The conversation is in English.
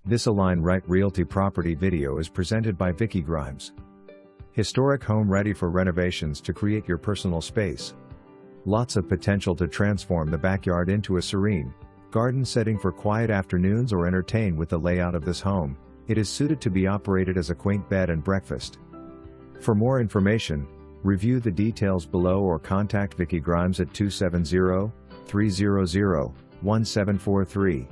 This Align Right Realty property video is presented by Vickie Grimes. Historic home ready for renovations to create your personal space. Lots of potential to transform the backyard into a serene garden setting for quiet afternoons or entertain with the layout of this home. It is suited to be operated as a quaint bed and breakfast. For more information, review the details below or contact Vickie Grimes at 270-300-1743.